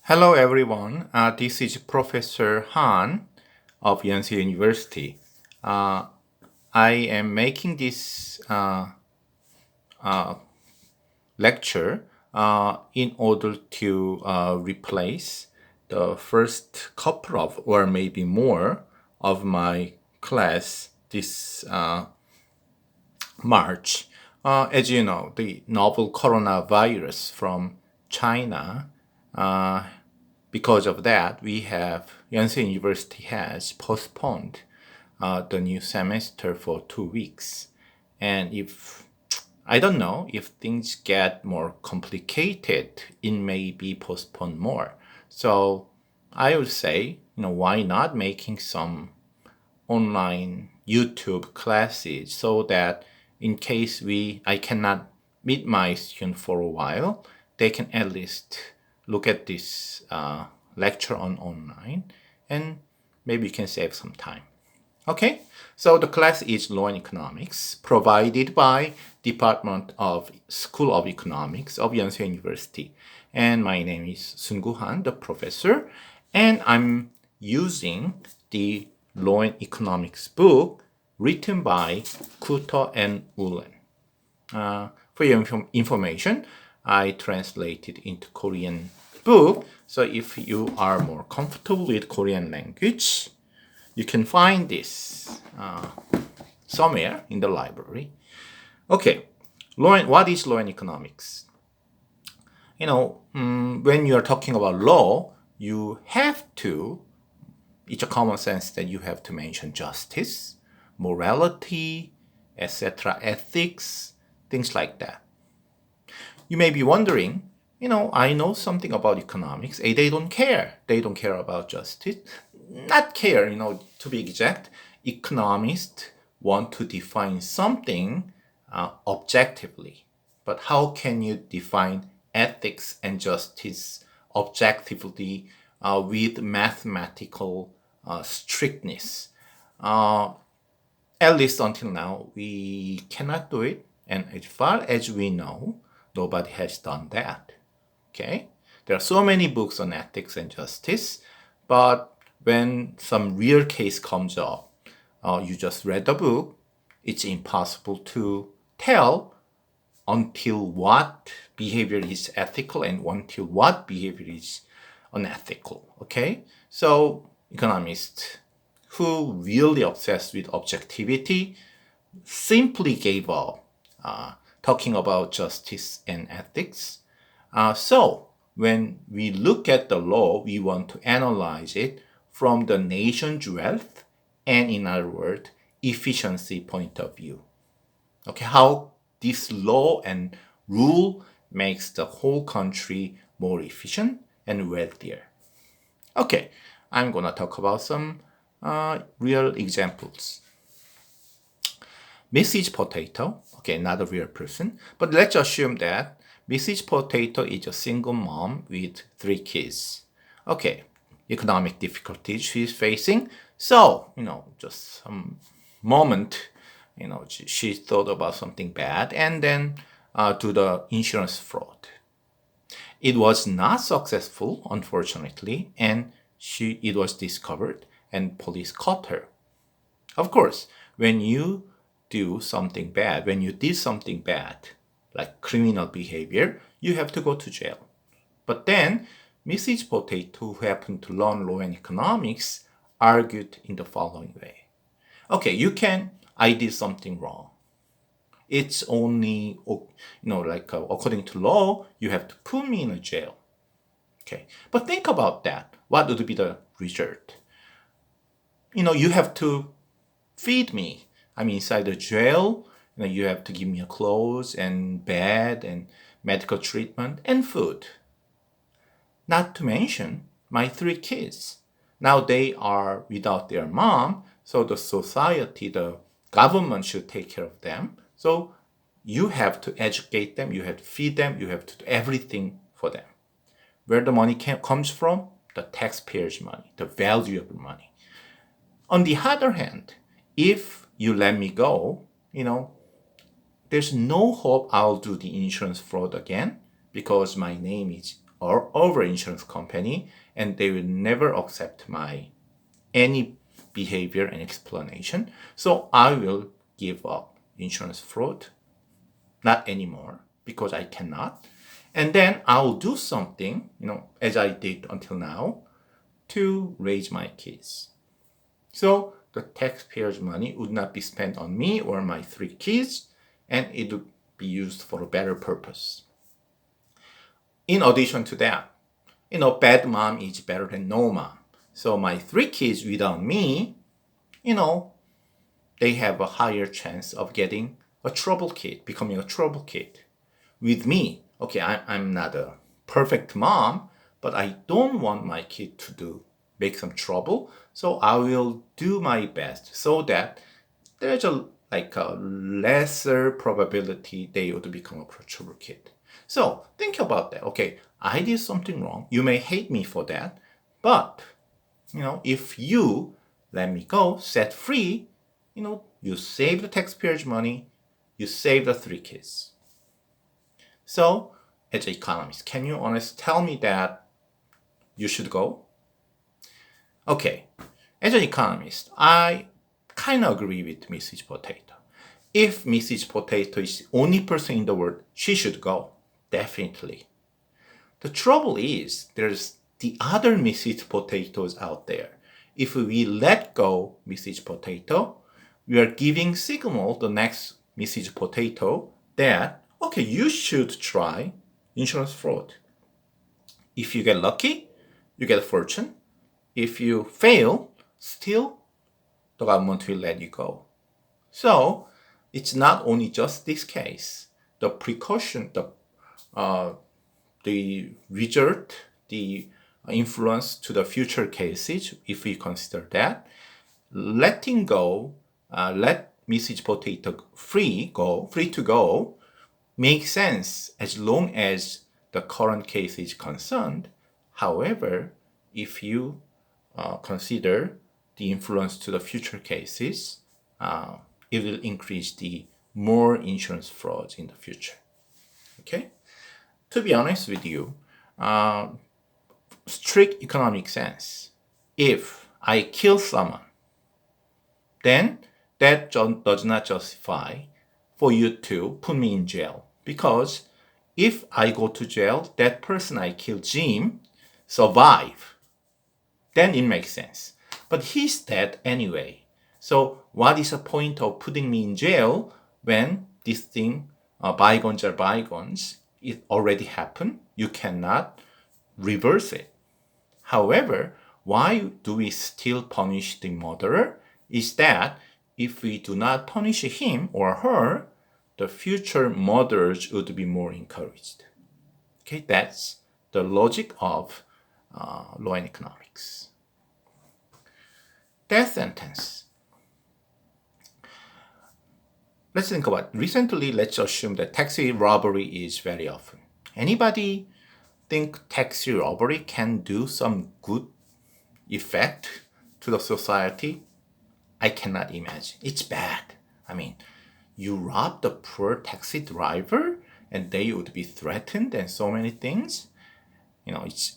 Hello everyone, this is Professor Han of Yonsei University. Uh, I am making this lecture in order to replace the first couple of, or maybe more, of my class this March. As you know, the novel coronavirus from China. Because of that, we have Yonsei University has postponed the new semester for 2 weeks. And if I don't know if things get more complicated, it may be postponed more. So I would say, why not making some online YouTube classes so that in case I cannot meet my student for a while, they can at least look at this lecture on online and maybe you can save some time. Okay, so the class is Law and Economics, provided by Department of School of Economics of Yonsei University. And my name is Sun-gu Han, the professor, and I'm using the Law and Economics book written by Kuto and Ulen. For your information, I translated into Korean book. So if you are more comfortable with Korean language, you can find this somewhere in the library. Okay, what is law and economics? When you are talking about law, you have to, it's a common sense that you have to mention justice, morality, etc., ethics, things like that. You may be wondering, I know something about economics. They don't care. They don't care about justice. Not care, to be exact. Economists want to define something objectively. But how can you define ethics and justice objectively with mathematical strictness? At least until now, we cannot do it. And as far as we know, nobody has done that. Okay? There are so many books on ethics and justice, but when some real case comes up, you just read the book, it's impossible to tell until what behavior is ethical and until what behavior is unethical. Okay? So economists who really obsessed with objectivity simply gave up talking about justice and ethics. So when we look at the law, we want to analyze it from the nation's wealth and, in other words, efficiency point of view. Okay, how this law and rule makes the whole country more efficient and wealthier. Okay, I'm gonna talk about some real examples. Mrs. Potato, okay, not a real person, but let's assume that Mrs. Potato is a single mom with 3 kids. Okay, economic difficulties she's facing. So, just some moment, she thought about something bad and then do the insurance fraud. It was not successful, unfortunately, and it was discovered and police caught her. Of course, when you did something bad, like criminal behavior, you have to go to jail. But then, Mrs. Potato, who happened to learn law and economics, argued in the following way. Okay, I did something wrong. It's only, according to law, you have to put me in a jail. Okay, but think about that. What would be the result? You have to feed me. I'm inside the jail. You have to give me a clothes and bed and medical treatment and food. Not to mention my 3 kids. Now they are without their mom, so the society, the government should take care of them. So you have to educate them, you have to feed them, you have to do everything for them. Where the money comes from? The taxpayers' money, the value of the money. On the other hand, if you let me go, there's no hope I'll do the insurance fraud again because my name is or over insurance company, and they will never accept my any behavior and explanation. So I will give up insurance fraud, not anymore, because I cannot. And then I'll do something, as I did until now, to raise my kids. So the taxpayers' money would not be spent on me or my 3 kids, and it would be used for a better purpose. In addition to that, bad mom is better than no mom. So my 3 kids without me, they have a higher chance of getting a trouble kid, becoming a trouble kid. With me, okay, I'm not a perfect mom, but I don't want my kid to make some trouble. So I will do my best so that there's a lesser probability they would become a trouble kid. So think about that. Okay, I did something wrong. You may hate me for that, but if you let me go set free, you save the taxpayers' money, you save the 3 kids. So, as an economist, can you honestly tell me that you should go? Okay, as an economist, I kind of agree with Mrs. Potato. If Mrs. Potato is the only person in the world, she should go, definitely. The trouble is, there's the other Mrs. Potatoes out there. If we let go Mrs. Potato, we are giving signal the next Mrs. Potato that, okay, you should try insurance fraud. If you get lucky, you get a fortune. If you fail, still the government will let you go. So it's not only just this case. The precaution, the result, the influence to the future cases, if we consider that, letting go, let Mrs. Potato free to go, makes sense as long as the current case is concerned. However, if you consider the influence to the future cases, it will increase the more insurance frauds in the future. Okay? To be honest with you, strict economic sense, if I kill someone, then that does not justify for you to put me in jail. Because if I go to jail, that person I killed, Jim, survive, then it makes sense. But he's dead anyway. So what is the point of putting me in jail when this thing, bygones are bygones, it already happened? You cannot reverse it. However, why do we still punish the murderer? Is that if we do not punish him or her, the future murderers would be more encouraged. Okay, that's the logic of law and economics. Death sentence. Let's think about it. Recently, let's assume that taxi robbery is very often. Anybody think taxi robbery can do some good effect to the society? I cannot imagine. It's bad. I mean, you rob the poor taxi driver and they would be threatened and so many things.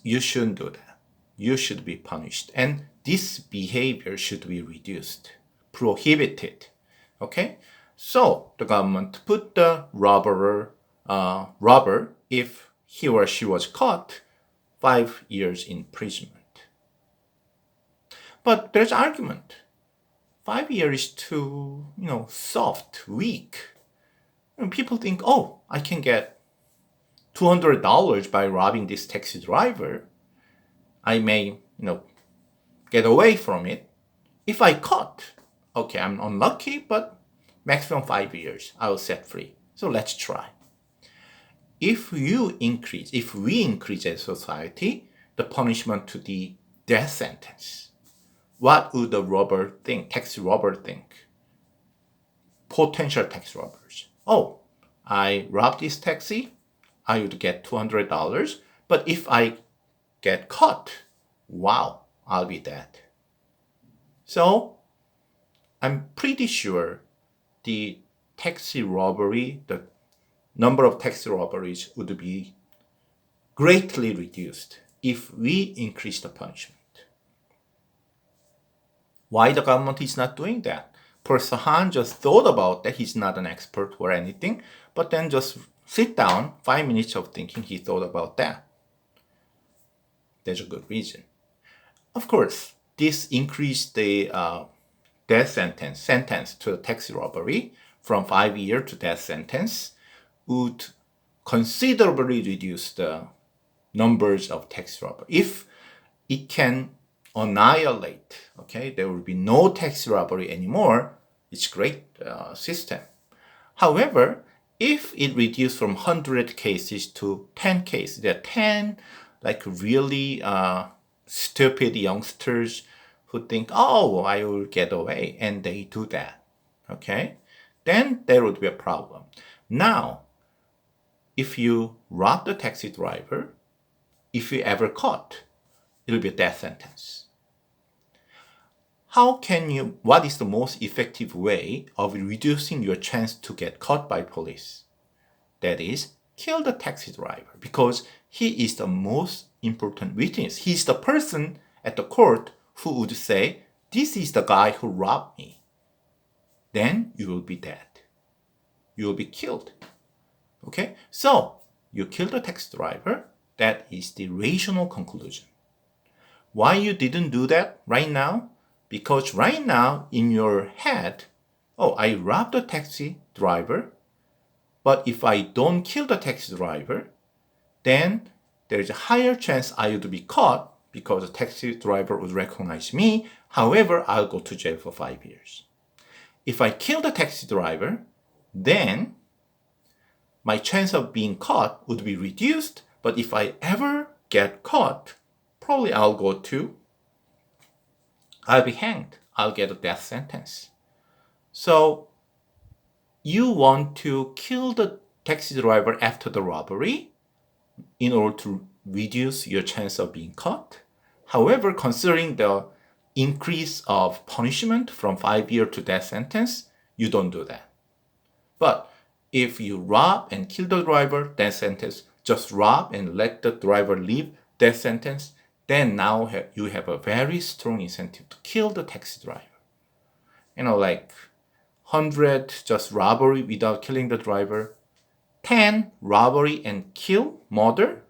You shouldn't do that. You should be punished. And this behavior should be reduced, prohibited. Okay? So the government put the robber, if he or she was caught, 5 years imprisonment. But there's argument. 5 years is too, soft, weak. People think, oh, I can get $200 by robbing this taxi driver. I may, get away from it. If I caught, okay, I'm unlucky, but maximum 5 years, I will set free. So let's try. If we increase as a society, the punishment to the death sentence, what would the taxi robber think? Potential taxi robbers. Oh, I robbed this taxi, I would get $200, but if I get caught, wow, I'll be dead. So I'm pretty sure the taxi robbery, the number of taxi robberies would be greatly reduced if we increase the punishment. Why the government is not doing that? Professor Han just thought about that. He's not an expert or anything, but then just sit down, 5 minutes of thinking, he thought about that. There's a good reason. Of course, this increased the death sentence to the taxi robbery from 5 years to death sentence would considerably reduce the numbers of taxi robbery. If it can annihilate, okay, there will be no taxi robbery anymore, it's a great system. However, if it reduced from 100 cases to 10 cases, there are 10 like really stupid youngsters who think, oh, I will get away, and they do that, okay? Then there would be a problem. Now, if you rob the taxi driver, if you ever caught, it'll be a death sentence. What is the most effective way of reducing your chance to get caught by police? That is, kill the taxi driver, because he is the most important witness. He's the person at the court who would say, this is the guy who robbed me. Then you will be dead. You will be killed. Okay? So, you kill the taxi driver. That is the rational conclusion. Why you didn't do that right now? Because right now, in your head, oh, I robbed the taxi driver, but if I don't kill the taxi driver, then there's a higher chance I would be caught because the taxi driver would recognize me. However, I'll go to jail for 5 years. If I kill the taxi driver, then my chance of being caught would be reduced. But if I ever get caught, probably I'll be hanged. I'll get a death sentence. So you want to kill the taxi driver after the robbery in order to reduce your chance of being caught. However, considering the increase of punishment from 5 years to death sentence, you don't do that. But if you rob and kill the driver, death sentence, just rob and let the driver leave, death sentence, then now you have a very strong incentive to kill the taxi driver. Like 100 just robbery without killing the driver, 10 robbery and kill, murder,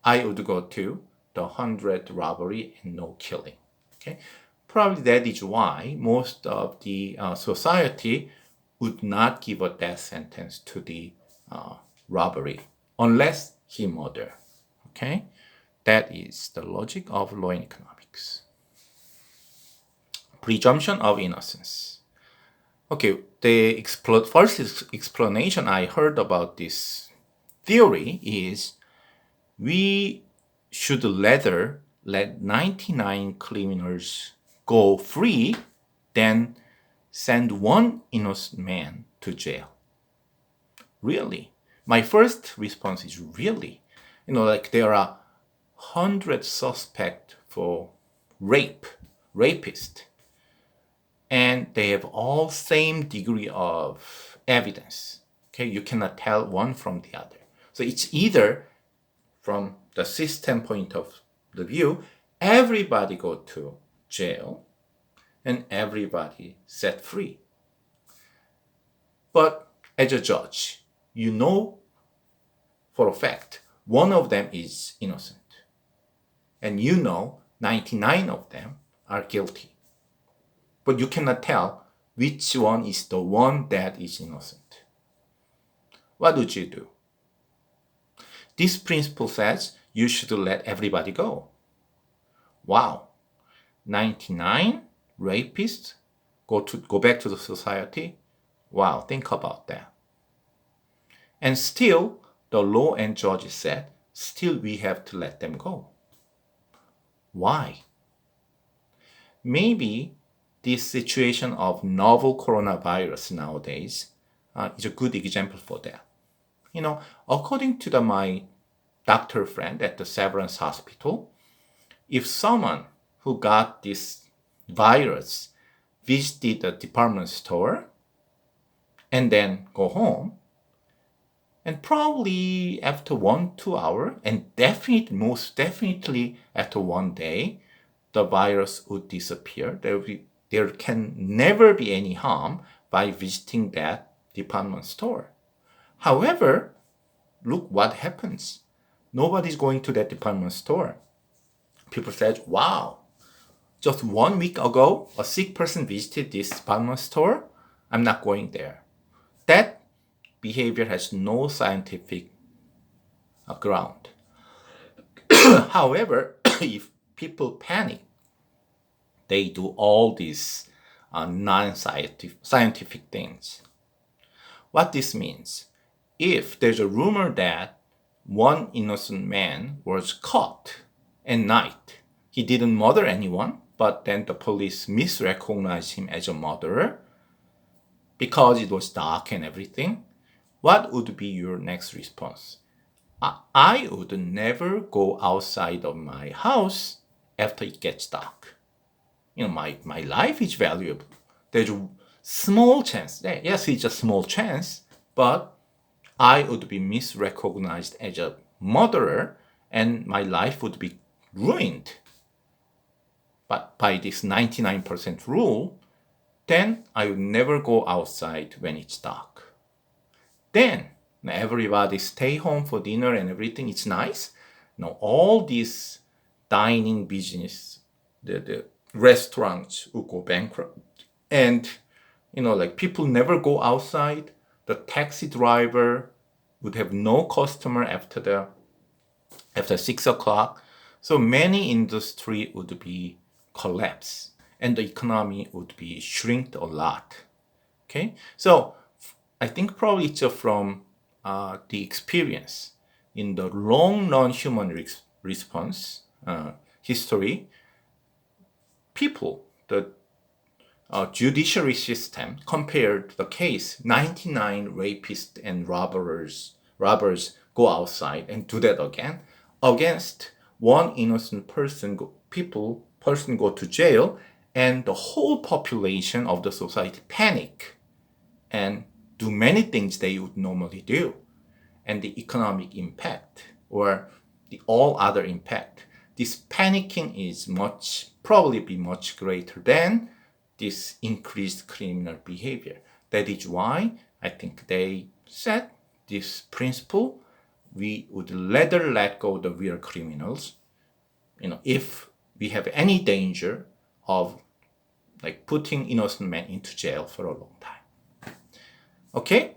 I would go to the 100 robbery and no killing. Okay, probably that is why most of the society would not give a death sentence to the robbery unless he murder. Okay, that is the logic of law and economics. Presumption of innocence. Okay, the first explanation I heard about this theory is we should rather let 99 criminals go free than send one innocent man to jail. Really? My first response is really. There are 100 suspects for rapist, and they have all same degree of evidence. Okay, you cannot tell one from the other. So it's either from the system point of the view, everybody go to jail and everybody set free. But as a judge, you know for a fact one of them is innocent. And 99 of them are guilty. But you cannot tell which one is the one that is innocent. What would you do? This principle says you should let everybody go. Wow. 99 rapists go back to the society. Wow, think about that. And still, the law and judges said, still we have to let them go. Why? Maybe this situation of novel coronavirus nowadays is a good example for that. According to my doctor friend at the Severance Hospital, if someone who got this virus visited the department store and then go home, And probably after 1-2 hours, and definitely, most definitely after one day, the virus would disappear. There can never be any harm by visiting that department store. However, look what happens. Nobody's going to that department store. People said, wow, just 1 week ago, a sick person visited this department store. I'm not going there. That behavior has no scientific ground. However, if people panic, they do all these non-scientific things. What this means, if there's a rumor that one innocent man was caught at night, he didn't murder anyone, but then the police misrecognized him as a murderer because it was dark and everything, what would be your next response? I would never go outside of my house after it gets dark. My life is valuable. There's a small chance. Yes, it's a small chance, but I would be misrecognized as a murderer and my life would be ruined. But by this 99% rule, then I would never go outside when it's dark. Then everybody stay home for dinner and everything. It's nice. Now all this dining business, the restaurants would go bankrupt. And, like people never go outside. The taxi driver would have no customer after 6 o'clock. So many industry would be collapse and the economy would be shrinked a lot. Okay. So I think probably it's from the experience in the long non-human response history, people, the judiciary system compared the case 99 rapists and robbers go outside and do that again against one innocent person go to jail and the whole population of the society panic and do many things they would normally do. And the economic impact or the all other impact, this panicking is probably be much greater than this increased criminal behavior. That is why I think they set this principle. We would rather let go the real criminals, if we have any danger of like putting innocent men into jail for a long time. Okay,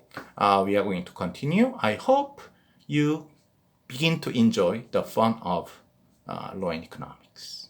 we are going to continue. I hope you begin to enjoy the fun of law and economics.